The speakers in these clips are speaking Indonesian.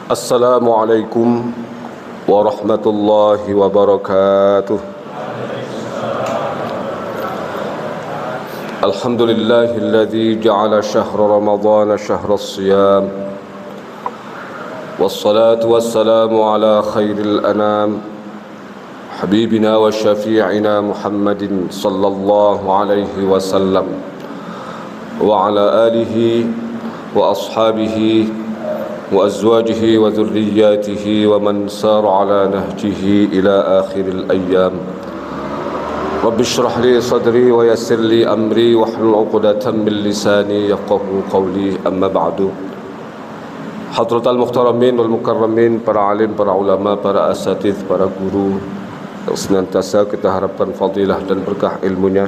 Assalamualaikum warahmatullahi wabarakatuh. Alhamdulillahilladzi ja'ala syahra ramadhana syahra siyam. Wassalatu wassalamu ala khairil anam habibina wa syafi'ina Muhammadin sallallahu alaihi wasallam wa ala alihi wa ashabihi وأزواجه وذرياته ومن سار على نهجه إلى آخر الأيام. رب اشرح لي صدري ويسر لي أمري واحلل عقدة من لساني يفقهوا قولي. أما بعد. Hadratal muhtaramin wal mukarramin, para alim, para ulama, para asatidz, para guru yang senantiasa kita harapkan fadilah dan berkah ilmunya,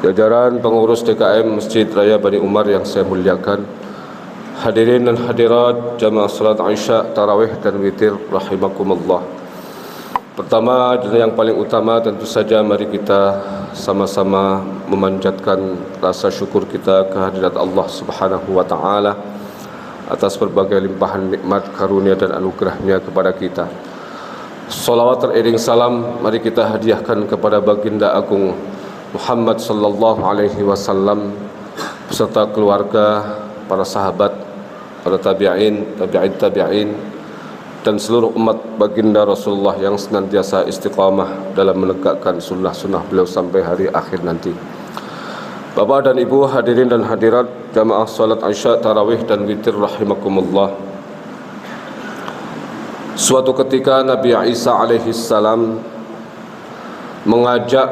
jajaran pengurus DKM Masjid Raya Bani Umar yang saya muliakan, hadirin dan hadirat jamaah salat Isya, tarawih dan witir rahimakumullah. Pertama dan yang paling utama tentu saja mari kita sama-sama memanjatkan rasa syukur kita kehadirat Allah Subhanahu wa taala atas berbagai limpahan nikmat, karunia dan anugerahnya kepada kita. Salawat teriring salam mari kita hadiahkan kepada baginda agung Muhammad sallallahu alaihi wasallam beserta keluarga, para sahabat, para tabi'in, tabi'in dan seluruh umat baginda Rasulullah yang senantiasa istiqamah dalam menegakkan sunnah-sunnah beliau sampai hari akhir nanti. Bapak dan Ibu hadirin dan hadirat jamaah salat Isya, tarawih dan witir rahimakumullah. Suatu ketika Nabi Isa alaihi salam mengajak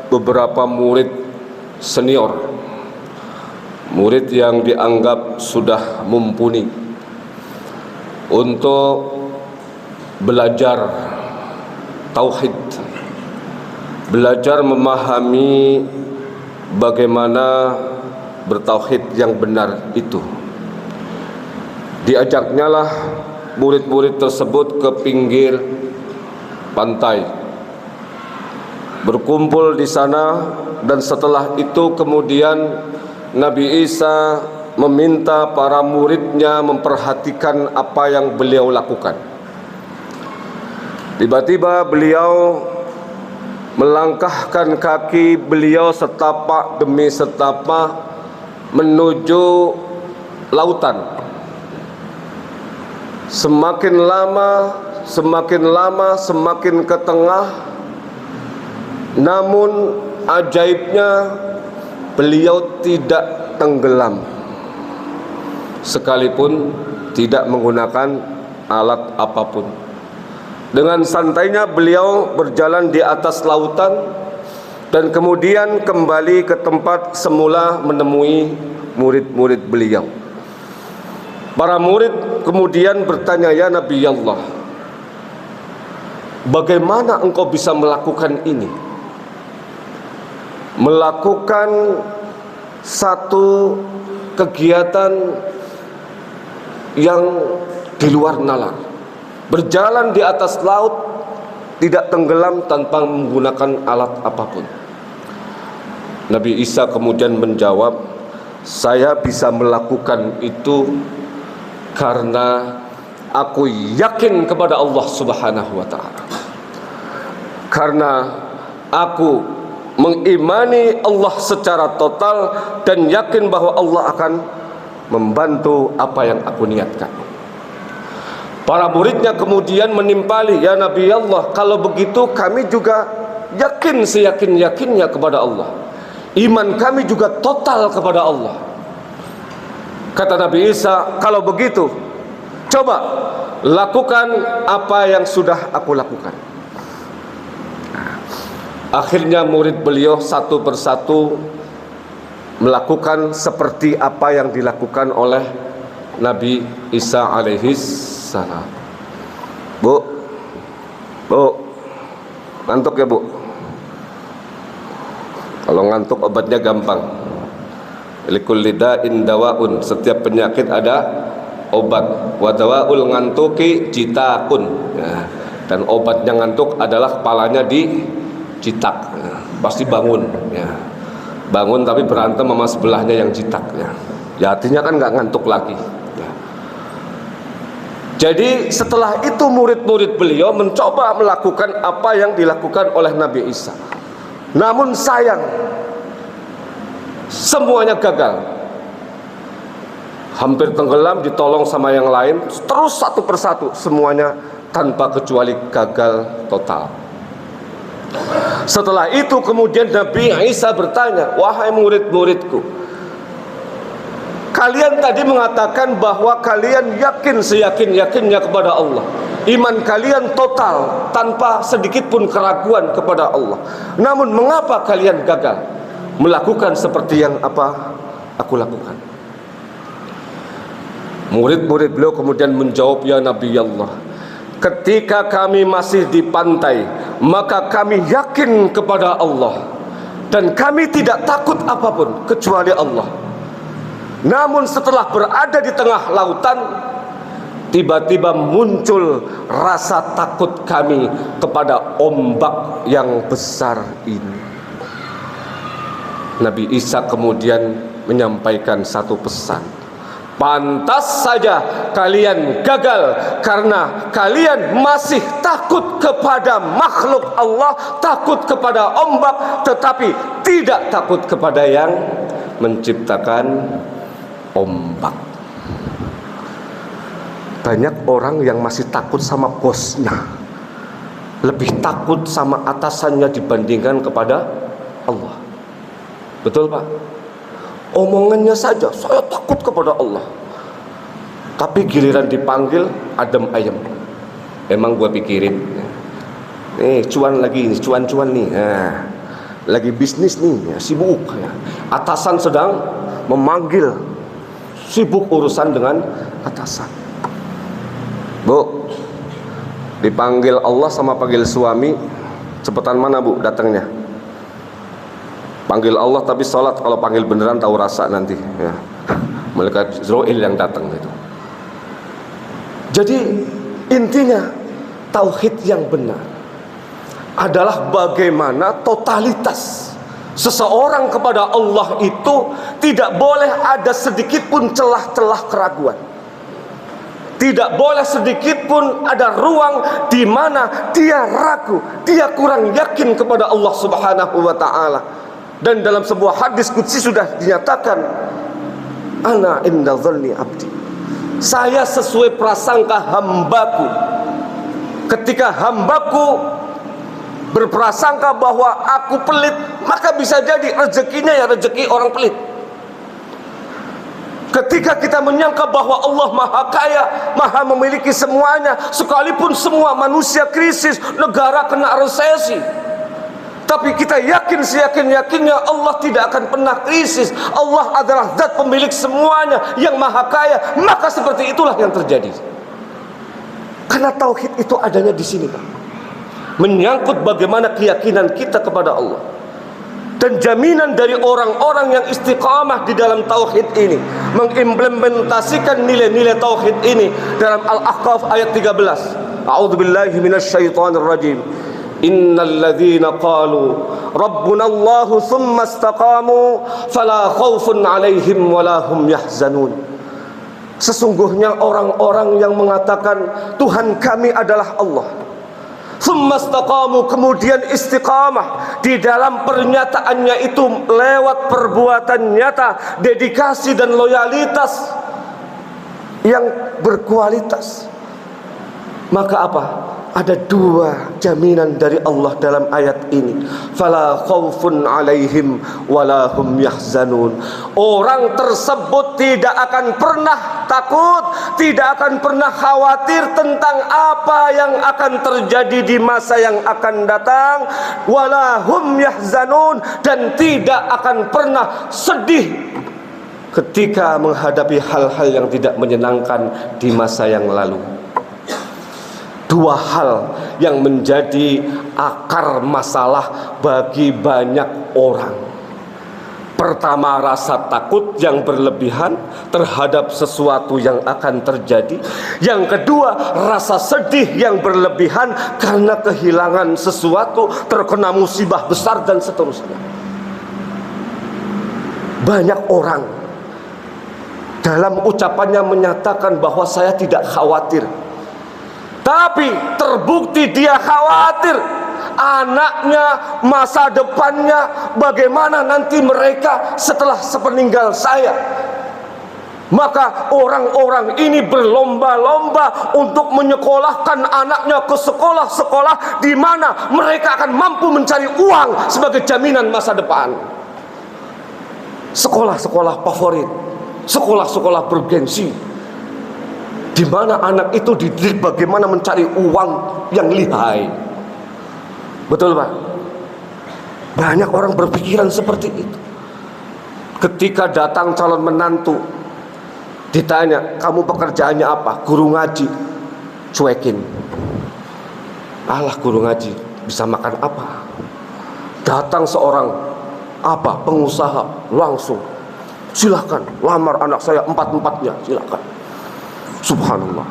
beberapa murid senior, murid yang dianggap sudah mumpuni, untuk belajar tauhid, belajar memahami bagaimana bertauhid yang benar itu. Diajaknya lah murid-murid tersebut ke pinggir pantai, berkumpul di sana, dan setelah itu kemudian Nabi Isa meminta para muridnya memperhatikan apa yang beliau lakukan. Tiba-tiba beliau melangkahkan kaki beliau setapak demi setapak menuju lautan. Semakin lama, semakin ke tengah. Namun ajaibnya beliau tidak tenggelam, sekalipun tidak menggunakan alat apapun. Dengan santainya beliau berjalan di atas lautan dan kemudian kembali ke tempat semula menemui murid-murid beliau. Para murid kemudian bertanya, "Ya Nabi Allah, bagaimana engkau bisa melakukan ini? Melakukan satu kegiatan yang di luar nalar, berjalan di atas laut, tidak tenggelam tanpa menggunakan alat apapun." Nabi Isa kemudian menjawab, "Saya bisa melakukan itu karena aku yakin kepada Allah Subhanahu wa taala. Karena aku mengimani Allah secara total dan yakin bahwa Allah akan membantu apa yang aku niatkan." Para muridnya kemudian menimpali, "Ya Nabi Allah, kalau begitu kami juga yakin seyakin-yakinnya kepada Allah. Iman kami juga total kepada Allah." Kata Nabi Isa, "Kalau begitu, coba lakukan apa yang sudah aku lakukan." Akhirnya murid beliau satu persatu melakukan seperti apa yang dilakukan oleh Nabi Isa alaihi salam. Bu, ngantuk ya Bu? Kalau ngantuk obatnya gampang. Likulli da'in dawaun, setiap penyakit ada obat. Wa dawaul ngantuki jitakun. Ya. Dan obatnya ngantuk adalah kepalanya dijitak. Ya. Pasti bangun. Ya. Bangun tapi berantem sama sebelahnya yang jitak. Ya, ya artinya kan nggak ngantuk lagi. Ya. Jadi setelah itu murid-murid beliau mencoba melakukan apa yang dilakukan oleh Nabi Isa. Namun sayang, semuanya gagal. Hampir tenggelam, ditolong sama yang lain, terus satu persatu semuanya tanpa kecuali gagal total. Setelah itu kemudian Nabi Isa bertanya, wahai murid-muridku, kalian tadi mengatakan bahwa kalian yakin seyakin-yakinnya kepada Allah. Iman kalian total tanpa sedikit pun keraguan kepada Allah. Namun mengapa kalian gagal melakukan seperti yang apa aku lakukan? Murid-murid beliau kemudian menjawab, ya Nabi Allah, ketika kami masih di pantai, maka kami yakin kepada Allah dan kami tidak takut apapun kecuali Allah. Namun setelah berada di tengah lautan, tiba-tiba muncul rasa takut kami kepada ombak yang besar ini. Nabi Isa kemudian menyampaikan satu pesan, pantas saja kalian gagal karena kalian masih takut kepada makhluk Allah, takut kepada ombak, tetapi tidak takut kepada yang menciptakan ombak. Banyak orang yang masih takut sama bosnya, lebih takut sama atasannya dibandingkan kepada Allah. Betul Pak? Omongannya saja, saya takut kepada Allah, tapi giliran dipanggil adem ayem. Emang gua pikirin, nih cuan lagi, cuan-cuan nih, nah, lagi bisnis nih, ya, sibuk ya. Atasan sedang memanggil, sibuk urusan dengan atasan. Bu, dipanggil Allah sama panggil suami, cepetan mana Bu datangnya? Panggil Allah tapi sholat, kalau panggil beneran tahu rasa nanti ya. Malaikat Jibril yang datang itu. Jadi intinya tauhid yang benar adalah bagaimana totalitas seseorang kepada Allah itu tidak boleh ada sedikit pun celah-celah keraguan. Tidak boleh sedikit pun ada ruang di mana dia ragu, dia kurang yakin kepada Allah Subhanahu wa taala. Dan dalam sebuah hadis qudsi sudah dinyatakan, ana inda dhanni abdi, saya sesuai prasangka hambaku. Ketika hambaku berprasangka bahwa aku pelit, maka bisa jadi rezekinya ya rezeki orang pelit. Ketika kita menyangka bahwa Allah maha kaya, maha memiliki semuanya, sekalipun semua manusia krisis, negara kena resesi, tapi kita yakin seyakin-yakinnya Allah tidak akan pernah krisis. Allah adalah zat pemilik semuanya yang maha kaya, maka seperti itulah yang terjadi. Karena tauhid itu adanya di sini Pak, menyangkut bagaimana keyakinan kita kepada Allah. Dan jaminan dari orang-orang yang istiqamah di dalam tauhid ini, mengimplementasikan nilai-nilai tauhid ini dalam Al-Ahqaf ayat 13. A'udzubillahi minasyaitonirrajim. Innal ladzina qalu rabbunallahu tsumma istaqamu fala khaufun 'alaihim wala hum yahzanun. Sesungguhnya orang-orang yang mengatakan Tuhan kami adalah Allah, tsumma istaqamu, kemudian istiqamah di dalam pernyataannya itu lewat perbuatan nyata, dedikasi dan loyalitas yang berkualitas, maka apa? Ada dua jaminan dari Allah dalam ayat ini. Fala khaufun 'alaihim wala hum yahzanun. Orang tersebut tidak akan pernah takut, tidak akan pernah khawatir tentang apa yang akan terjadi di masa yang akan datang, wala hum yahzanun, dan tidak akan pernah sedih ketika menghadapi hal-hal yang tidak menyenangkan di masa yang lalu. Dua hal yang menjadi akar masalah bagi banyak orang. Pertama, rasa takut yang berlebihan terhadap sesuatu yang akan terjadi. Yang kedua, rasa sedih yang berlebihan karena kehilangan sesuatu, terkena musibah besar dan seterusnya. Banyak orang dalam ucapannya menyatakan bahwa saya tidak khawatir, Tapi terbukti dia khawatir anaknya, masa depannya, bagaimana nanti mereka setelah sepeninggal saya. Maka orang-orang ini berlomba-lomba untuk menyekolahkan anaknya ke sekolah-sekolah di mana mereka akan mampu mencari uang sebagai jaminan masa depan. Sekolah-sekolah favorit, sekolah-sekolah bergengsi, di mana anak itu dididik bagaimana mencari uang yang lihai. Betul Pak? Banyak orang berpikiran seperti itu. Ketika datang calon menantu, ditanya, kamu pekerjaannya apa? Guru ngaji. Cuekin. Alah, guru ngaji bisa makan apa? Datang seorang apa? Pengusaha, langsung silahkan lamar anak saya 4-4-nya, silahkan. Subhanallah.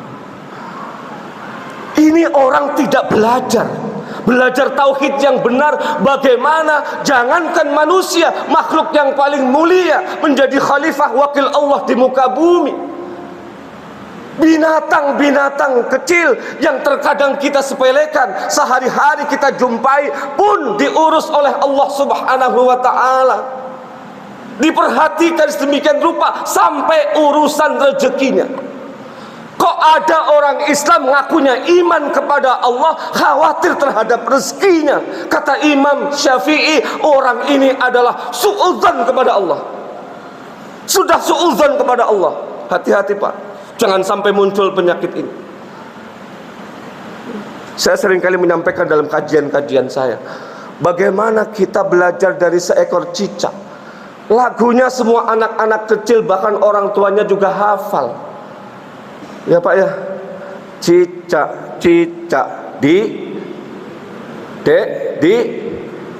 Ini orang tidak belajar tauhid yang benar. Bagaimana jangankan manusia, makhluk yang paling mulia menjadi khalifah wakil Allah di muka bumi. Binatang-binatang kecil yang terkadang kita sepelekan, sehari-hari kita jumpai pun diurus oleh Allah Subhanahu wa ta'ala. Diperhatikan sedemikian rupa sampai urusan rezekinya. Kok ada orang Islam ngakunya iman kepada Allah, khawatir terhadap rezekinya? Kata Imam Syafi'i, orang ini adalah suudzon kepada Allah. Sudah suudzon kepada Allah. Hati-hati Pak, jangan sampai muncul penyakit ini. Saya seringkali menyampaikan dalam kajian-kajian saya, bagaimana kita belajar dari seekor cicak. Lagunya semua anak-anak kecil, bahkan orang tuanya juga hafal. Ya Pak ya, cicak di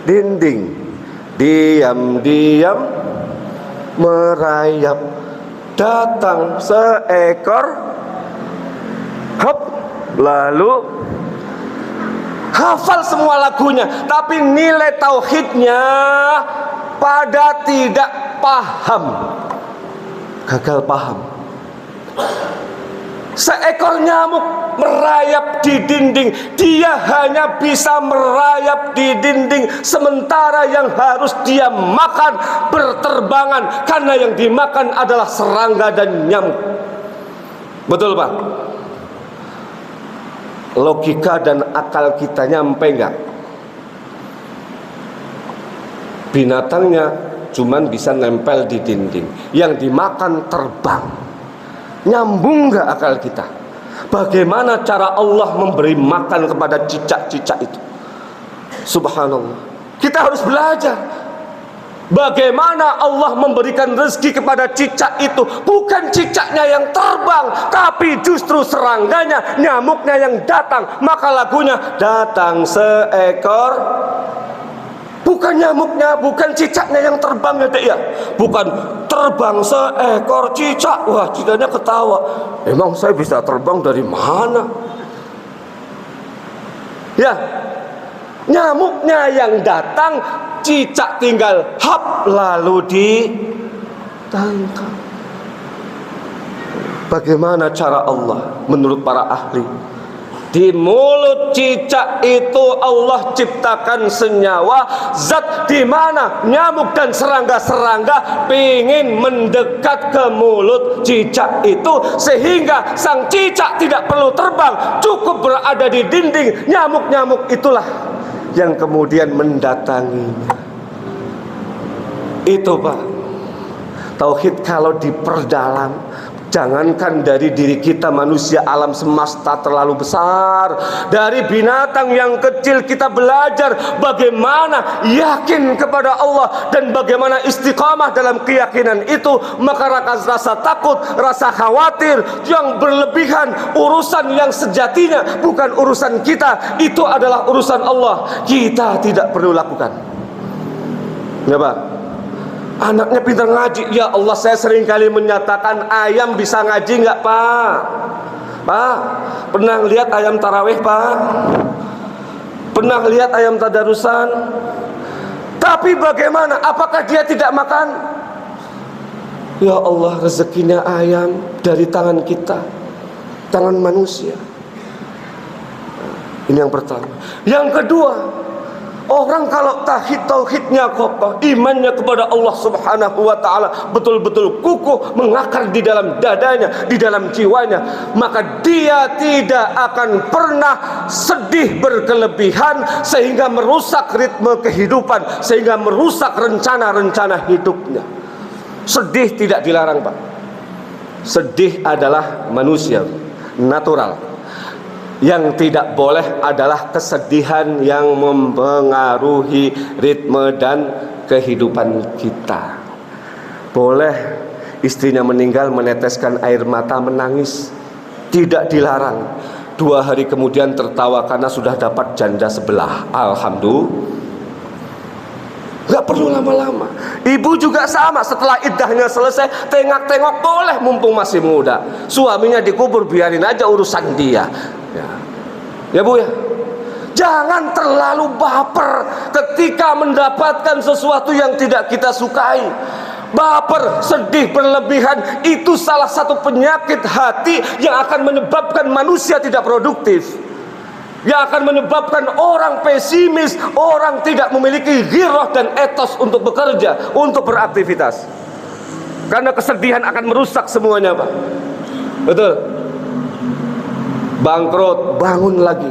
dinding, diam-diam merayap, datang seekor, hop, lalu hafal semua lagunya, tapi nilai tauhidnya pada tidak paham, gagal paham. Seekor nyamuk merayap di dinding, dia hanya bisa merayap di dinding, sementara yang harus dia makan berterbangan, karena yang dimakan adalah serangga dan nyamuk. Betul Pak? Logika dan akal kita nyampe enggak? Binatangnya cuman bisa nempel di dinding, yang dimakan terbang. Nyambung gak akal kita? Bagaimana cara Allah memberi makan kepada cicak-cicak itu? Subhanallah. Kita harus belajar bagaimana Allah memberikan rezeki kepada cicak itu. Bukan cicaknya yang terbang, tapi justru serangganya, nyamuknya yang datang. Maka lagunya datang seekor, bukan nyamuknya, bukan cicaknya yang terbang ya Dek ya. Bukan terbang seekor cicak. Wah, cicaknya ketawa. Emang saya bisa terbang dari mana? Ya, nyamuknya yang datang, cicak tinggal hap lalu ditangkap. Bagaimana cara Allah menurut para ahli? Di mulut cicak itu Allah ciptakan senyawa zat di mana nyamuk dan serangga-serangga ingin mendekat ke mulut cicak itu, sehingga sang cicak tidak perlu terbang, cukup berada di dinding. Nyamuk-nyamuk itulah yang kemudian mendatanginya. Itu Pak, tauhid kalau diperdalam. Jangankan dari diri kita manusia, alam semesta terlalu besar. Dari binatang yang kecil kita belajar bagaimana yakin kepada Allah dan bagaimana istiqamah dalam keyakinan itu. Maka rasa takut, rasa khawatir yang berlebihan, urusan yang sejatinya bukan urusan kita, itu adalah urusan Allah, kita tidak perlu lakukan. Ya Pak, anaknya pintar ngaji. Ya Allah, saya seringkali menyatakan, ayam bisa ngaji nggak Pak? Pak, pernah lihat ayam tarawih Pak? Pernah lihat ayam tadarusan? Tapi bagaimana? Apakah dia tidak makan? Ya Allah, rezekinya ayam dari tangan kita, tangan manusia. Ini yang pertama. Yang kedua, orang kalau tauhidnya kokoh, imannya kepada Allah Subhanahu wa taala betul-betul kukuh, mengakar di dalam dadanya, di dalam jiwanya, maka dia tidak akan pernah sedih berkelebihan sehingga merusak ritme kehidupan, sehingga merusak rencana-rencana hidupnya. Sedih tidak dilarang, Pak. Sedih adalah manusia natural. Yang tidak boleh adalah kesedihan yang mempengaruhi ritme dan kehidupan kita. Boleh istrinya meninggal meneteskan air mata menangis, tidak dilarang. 2 hari kemudian tertawa karena sudah dapat janda sebelah. Alhamdulillah. Gak perlu lama-lama. Ibu juga sama, setelah iddahnya selesai tengok-tengok boleh mumpung masih muda. Suaminya dikubur, biarin aja urusan dia. Ya Bu ya. Jangan terlalu baper ketika mendapatkan sesuatu yang tidak kita sukai. Baper, sedih berlebihan itu salah satu penyakit hati yang akan menyebabkan manusia tidak produktif, yang akan menyebabkan orang pesimis, orang tidak memiliki ghirah dan etos untuk bekerja, untuk beraktivitas. Karena kesedihan akan merusak semuanya, Pak. Betul. Bangkrut, bangun lagi.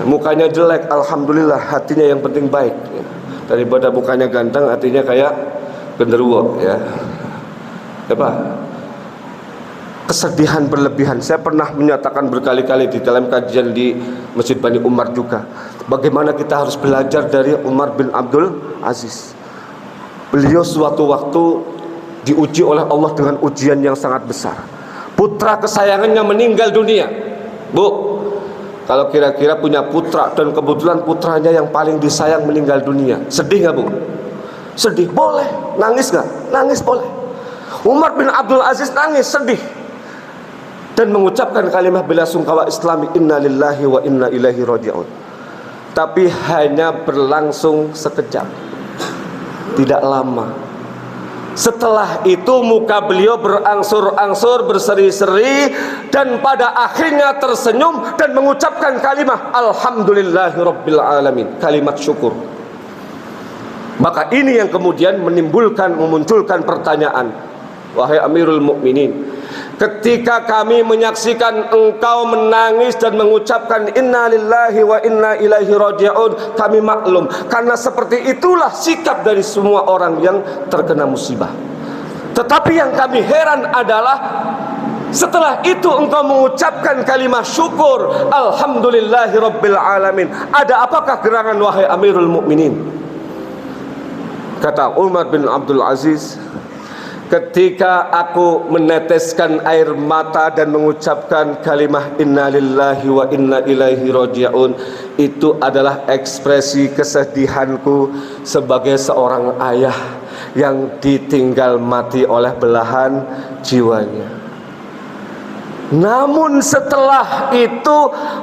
Mukanya jelek, alhamdulillah, hatinya yang penting baik. Daripada mukanya ganteng, hatinya kayak genderuwo, ya. Apa? Kesedihan berlebihan. Saya pernah menyatakan berkali-kali di dalam kajian di Masjid Bani Umar juga, bagaimana kita harus belajar dari Umar bin Abdul Aziz. Beliau suatu waktu diuji oleh Allah dengan ujian yang sangat besar. Putra kesayangannya meninggal dunia. Bu, kalau kira-kira punya putra dan kebetulan putranya yang paling disayang meninggal dunia, sedih nggak Bu? Sedih, boleh. Nangis nggak? Nangis boleh. Umar bin Abdul Aziz nangis, sedih, dan mengucapkan kalimat bela sungkawa Islami, inna lillahi wa inna ilaihi raji'un. Tapi hanya berlangsung sekejap, tidak lama. Setelah itu muka beliau berangsur-angsur, berseri-seri, dan pada akhirnya tersenyum dan mengucapkan kalimat alhamdulillahirabbil alamin, kalimat syukur. Maka ini yang kemudian memunculkan pertanyaan, wahai Amirul Mukminin, ketika kami menyaksikan engkau menangis dan mengucapkan inna lillahi wa inna ilaihi raji'un, kami maklum, karena seperti itulah sikap dari semua orang yang terkena musibah. Tetapi yang kami heran adalah setelah itu engkau mengucapkan kalimat syukur, alhamdulillahi rabbil alamin. Ada apakah gerangan wahai Amirul Mukminin? Kata Umar bin Abdul Aziz, ketika aku meneteskan air mata dan mengucapkan kalimat inna lillahi wa inna ilaihi raji'un, itu adalah ekspresi kesedihanku sebagai seorang ayah yang ditinggal mati oleh belahan jiwanya. Namun setelah itu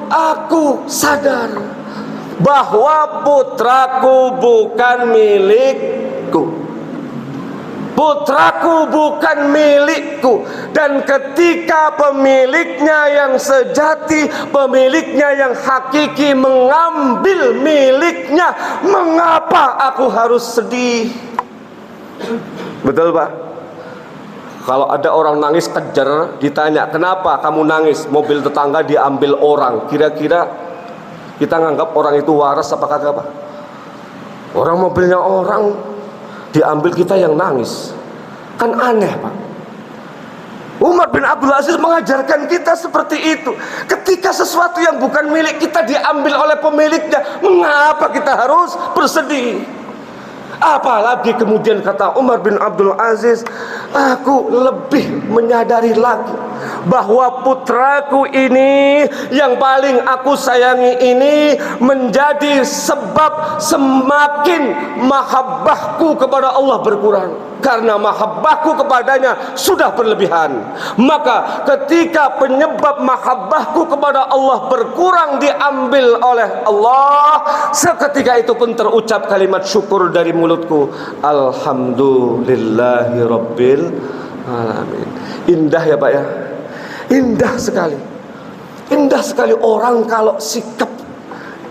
aku sadar bahwa putraku bukan milikku. Putraku bukan milikku. Dan ketika pemiliknya yang sejati, pemiliknya yang hakiki mengambil miliknya, mengapa aku harus sedih? Betul Pak? Kalau ada orang nangis kejar, ditanya kenapa kamu nangis, mobil tetangga diambil orang, kira-kira kita nganggap orang itu waras apa kagak Pak? Orang mobilnya orang diambil, kita yang nangis, kan aneh Pak. Umar bin Abdul Aziz mengajarkan kita seperti itu. Ketika sesuatu yang bukan milik kita diambil oleh pemiliknya, mengapa kita harus bersedih? Apalagi kemudian kata Umar bin Abdul Aziz, aku lebih menyadari lagi bahwa putraku ini yang paling aku sayangi ini menjadi sebab semakin mahabbahku kepada Allah berkurang. Karena mahabbahku kepadanya sudah berlebihan, maka ketika penyebab mahabbahku kepada Allah berkurang diambil oleh Allah, seketika itu pun terucap kalimat syukur dari mulutku, alhamdulillahi rabbil alamin. Indah ya Pak ya, indah sekali. Indah sekali orang kalau sikap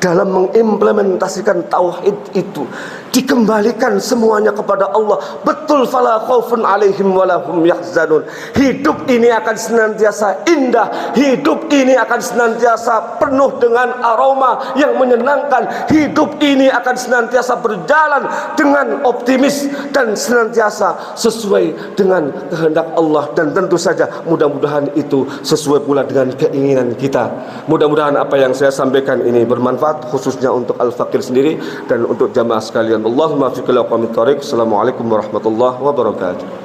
dalam mengimplementasikan tauhid itu dikembalikan semuanya kepada Allah. Betul, fala khaufun alaihim walahum yahzanun. Hidup ini akan senantiasa indah, hidup ini akan senantiasa penuh dengan aroma yang menyenangkan, hidup ini akan senantiasa berjalan dengan optimis dan senantiasa sesuai dengan kehendak Allah. Dan tentu saja mudah-mudahan itu sesuai pula dengan keinginan kita. Mudah-mudahan apa yang saya sampaikan ini bermanfaat, khususnya untuk Al-Fakir sendiri dan untuk jamaah sekalian. Allahumma fiqh ila qawmit thariq. Assalamualaikum warahmatullahi wabarakatuh.